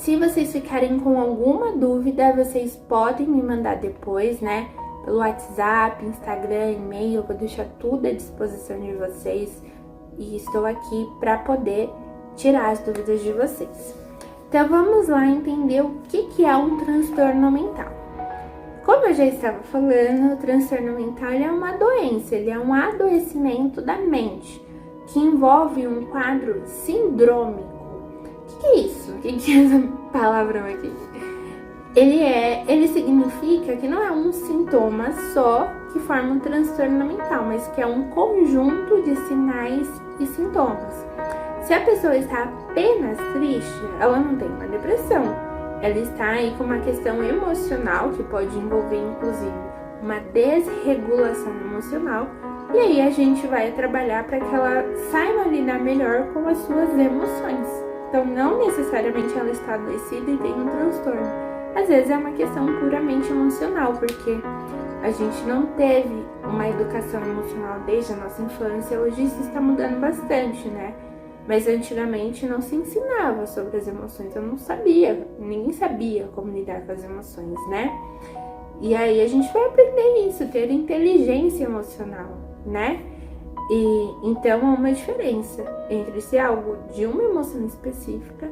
Se vocês ficarem com alguma dúvida, vocês podem me mandar depois, né? Pelo WhatsApp, Instagram, e-mail, eu vou deixar tudo à disposição de vocês. E estou aqui para poder tirar as dúvidas de vocês. Então vamos lá entender o que é um transtorno mental. Como eu já estava falando, o transtorno mental é uma doença, ele é um adoecimento da mente, que envolve um quadro sindrômico. O que é isso? O que é essa palavrão aqui? Ele significa que não é um sintoma só que forma um transtorno mental, mas que é um conjunto de sinais e sintomas. Se a pessoa está apenas triste, ela não tem uma depressão. Ela está aí com uma questão emocional, que pode envolver, inclusive, uma desregulação emocional. E aí a gente vai trabalhar para que ela saiba lidar melhor com as suas emoções. Então, não necessariamente ela está adoecida e tem um transtorno. Às vezes é uma questão puramente emocional, porque a gente não teve uma educação emocional desde a nossa infância. Hoje isso está mudando bastante, né? Mas antigamente não se ensinava sobre as emoções, eu não sabia, ninguém sabia como lidar com as emoções, né? E aí a gente vai aprender isso, ter inteligência emocional, né? E então há uma diferença entre ser algo de uma emoção específica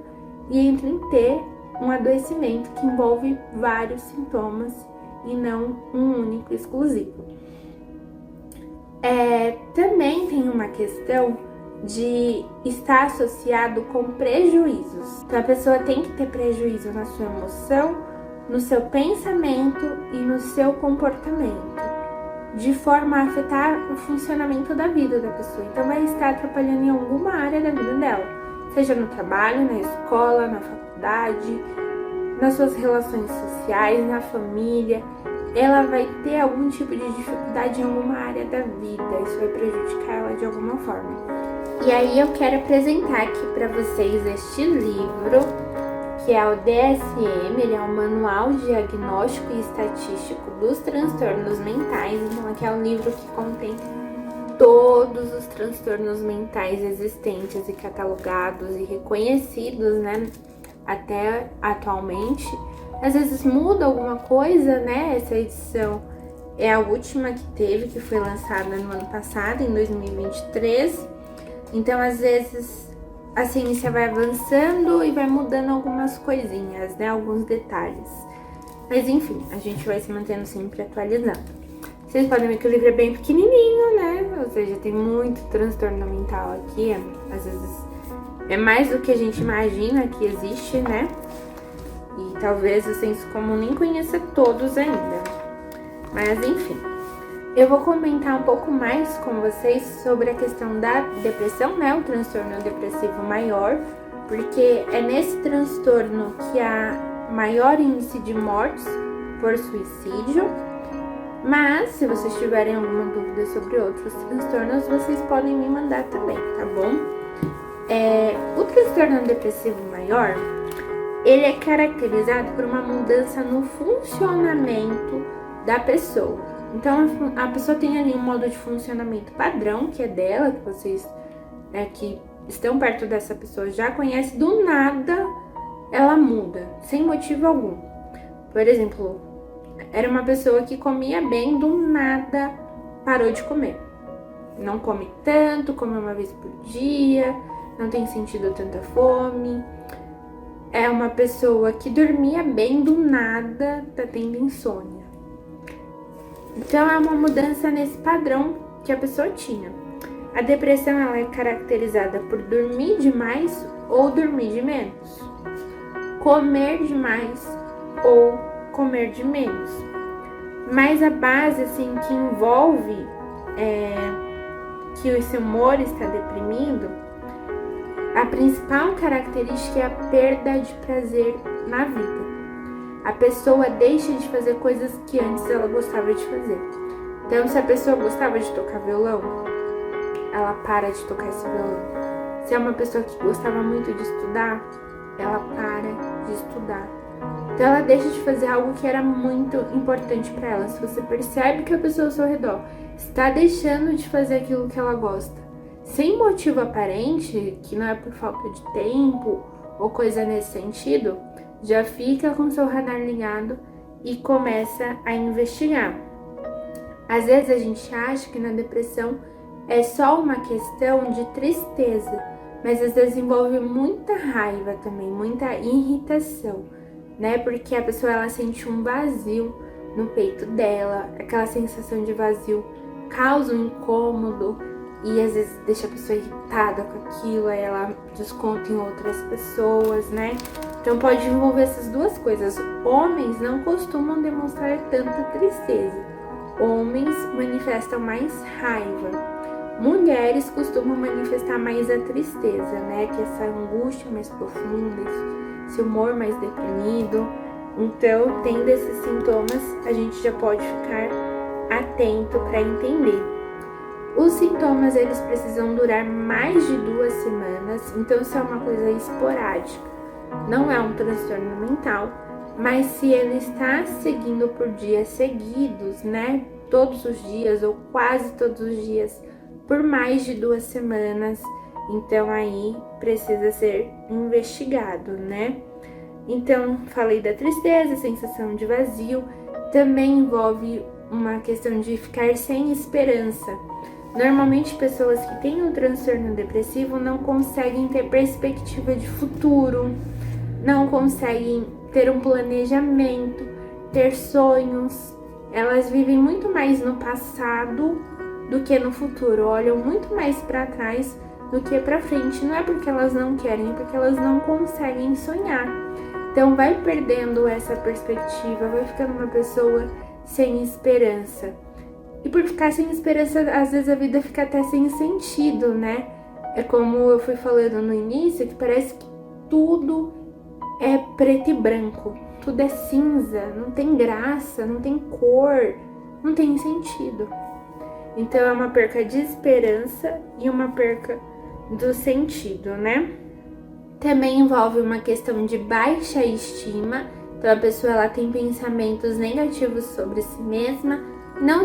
e entre ter um adoecimento que envolve vários sintomas e não um único exclusivo. Também tem uma questão de estar associado com prejuízos. Então a pessoa tem que ter prejuízo na sua emoção, no seu pensamento e no seu comportamento, de forma a afetar o funcionamento da vida da pessoa. Então vai estar atrapalhando em alguma área da vida dela, seja no trabalho, na escola, na faculdade, nas suas relações sociais, na família. Ela vai ter algum tipo de dificuldade em alguma área da vida, isso vai prejudicar ela de alguma forma. E aí eu quero apresentar aqui para vocês este livro, que é o DSM, ele é um Manual Diagnóstico e Estatístico dos Transtornos Mentais. Então aqui é um livro que contém todos os transtornos mentais existentes e catalogados e reconhecidos, né, até atualmente. Às vezes muda alguma coisa, né? Essa edição é a última que teve, que foi lançada no ano passado, em 2023. Então, às vezes, a ciência vai avançando e vai mudando algumas coisinhas, né? Alguns detalhes. Mas, enfim, a gente vai se mantendo sempre atualizando. Vocês podem ver que o livro é bem pequenininho, né? Ou seja, tem muito transtorno mental aqui. Às vezes, é mais do que a gente imagina que existe, né? E talvez o senso comum nem conheça todos ainda. Mas, enfim. Eu vou comentar um pouco mais com vocês sobre a questão da depressão, né? O transtorno depressivo maior, porque é nesse transtorno que há maior índice de mortes por suicídio. Mas, se vocês tiverem alguma dúvida sobre outros transtornos, vocês podem me mandar também, tá bom? O transtorno depressivo maior, ele é caracterizado por uma mudança no funcionamento da pessoa. Então, a pessoa tem ali um modo de funcionamento padrão, que é dela, que vocês que estão perto dessa pessoa já conhecem. Do nada, ela muda, sem motivo algum. Por exemplo, era uma pessoa que comia bem, do nada parou de comer. Não come tanto, come uma vez por dia, não tem sentido tanta fome. É uma pessoa que dormia bem, do nada tá tendo insônia. Então, é uma mudança nesse padrão que a pessoa tinha. A depressão, ela é caracterizada por dormir demais ou dormir de menos, comer demais ou comer de menos. Mas a base, assim, que envolve que esse humor está deprimido, a principal característica é a perda de prazer na vida. A pessoa deixa de fazer coisas que antes ela gostava de fazer. Então, se a pessoa gostava de tocar violão, ela para de tocar esse violão. Se é uma pessoa que gostava muito de estudar, ela para de estudar. Então, ela deixa de fazer algo que era muito importante para ela. Se você percebe que a pessoa ao seu redor está deixando de fazer aquilo que ela gosta, sem motivo aparente, que não é por falta de tempo ou coisa nesse sentido, já fica com seu radar ligado e começa a investigar. Às vezes a gente acha que na depressão é só uma questão de tristeza, mas às vezes envolve muita raiva também, muita irritação, né? Porque a pessoa ela sente um vazio no peito dela, aquela sensação de vazio causa um incômodo e às vezes deixa a pessoa irritada com aquilo, aí ela desconta em outras pessoas, né? Então pode envolver essas duas coisas. Homens não costumam demonstrar tanta tristeza. Homens manifestam mais raiva. Mulheres costumam manifestar mais a tristeza, né? Que é essa angústia mais profunda, esse humor mais deprimido. Então, tendo esses sintomas, a gente já pode ficar atento para entender. Os sintomas, eles precisam durar mais de 2 semanas, então isso é uma coisa esporádica. Não é um transtorno mental, mas se ele está seguindo por dias seguidos, né? Todos os dias ou quase todos os dias, por mais de 2 semanas, então aí precisa ser investigado, né? Então, falei da tristeza, sensação de vazio, também envolve uma questão de ficar sem esperança. Normalmente, pessoas que têm um transtorno depressivo não conseguem ter perspectiva de futuro, não conseguem ter um planejamento, ter sonhos. Elas vivem muito mais no passado do que no futuro, olham muito mais para trás do que para frente. Não é porque elas não querem, é porque elas não conseguem sonhar. Então vai perdendo essa perspectiva, vai ficando uma pessoa sem esperança. E por ficar sem esperança, às vezes a vida fica até sem sentido, né? É como eu fui falando no início, que parece que tudo é preto e branco, tudo é cinza, não tem graça, não tem cor, não tem sentido. Então é uma perca de esperança e uma perca do sentido, né? Também envolve uma questão de baixa estima, então a pessoa ela tem pensamentos negativos sobre si mesma, não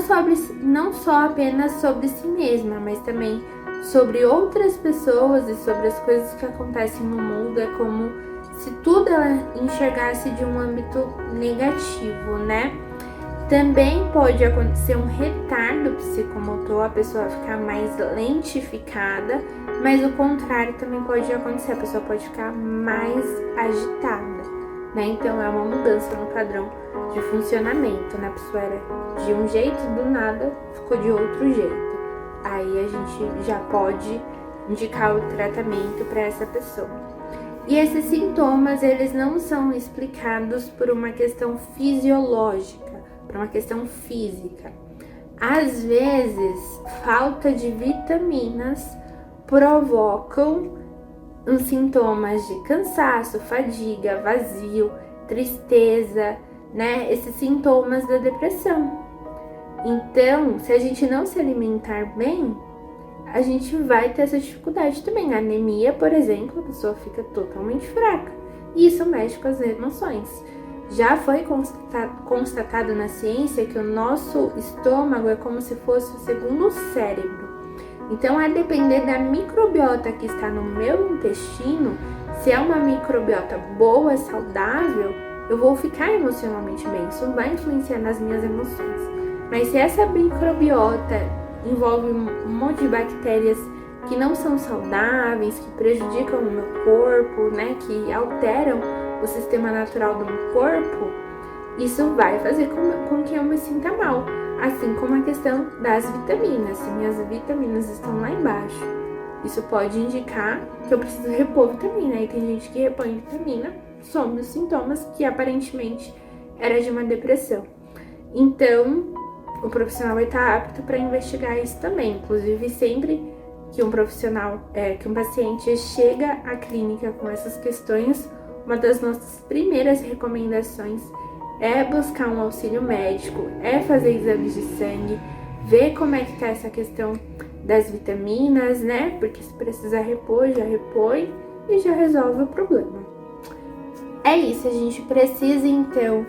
só apenas sobre si mesma, mas também sobre outras pessoas e sobre as coisas que acontecem no mundo. É como se tudo ela enxergasse de um âmbito negativo, né? Também pode acontecer um retardo psicomotor, a pessoa ficar mais lentificada, mas o contrário também pode acontecer, a pessoa pode ficar mais agitada, né? Então é uma mudança no padrão de funcionamento, né? A pessoa era de um jeito, do nada ficou de outro jeito. Aí a gente já pode indicar o tratamento para essa pessoa. E esses sintomas, eles não são explicados por uma questão fisiológica, por uma questão física. Às vezes, falta de vitaminas provocam os sintomas de cansaço, fadiga, vazio, tristeza, né? Esses sintomas da depressão. Então, se a gente não se alimentar bem, a gente vai ter essa dificuldade também. A anemia, por exemplo, a pessoa fica totalmente fraca. E isso mexe com as emoções. Já foi constatado na ciência que o nosso estômago é como se fosse o segundo cérebro. Então, a depender da microbiota que está no meu intestino, se é uma microbiota boa, saudável, eu vou ficar emocionalmente bem. Isso vai influenciar nas minhas emoções. Mas se essa microbiota envolve um monte de bactérias que não são saudáveis, que prejudicam o meu corpo, né, que alteram o sistema natural do meu corpo, isso vai fazer com que eu me sinta mal. Assim como a questão das vitaminas. Se minhas vitaminas estão lá embaixo, isso pode indicar que eu preciso repor vitamina. Aí tem gente que repõe vitamina, some os sintomas que aparentemente era de uma depressão. Então, o profissional vai estar apto para investigar isso também. Inclusive, sempre que um paciente chega à clínica com essas questões, uma das nossas primeiras recomendações é buscar um auxílio médico, é fazer exames de sangue, ver como é que tá essa questão das vitaminas, né? Porque se precisar repor, já repõe e já resolve o problema. É isso, a gente precisa então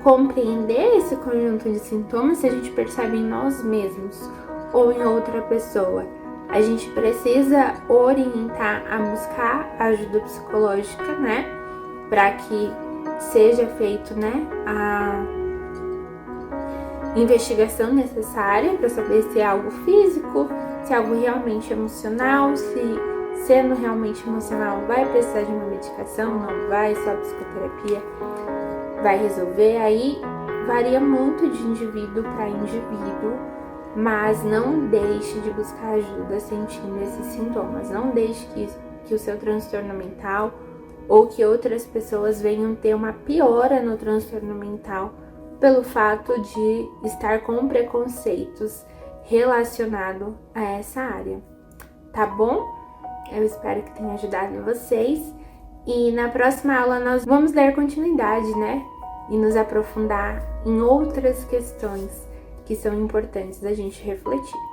compreender esse conjunto de sintomas. Se a gente percebe em nós mesmos ou em outra pessoa, a gente precisa orientar a buscar ajuda psicológica, né? Para que seja feito, né, a investigação necessária para saber se é algo físico, se é algo realmente emocional, se sendo realmente emocional vai precisar de uma medicação, não vai, só a psicoterapia vai resolver. Aí varia muito de indivíduo para indivíduo, mas não deixe de buscar ajuda sentindo esses sintomas. Não deixe que o seu transtorno mental ou que outras pessoas venham ter uma piora no transtorno mental pelo fato de estar com preconceitos relacionado a essa área, tá bom? Eu espero que tenha ajudado vocês e na próxima aula nós vamos dar continuidade, né? E nos aprofundar em outras questões que são importantes da gente refletir.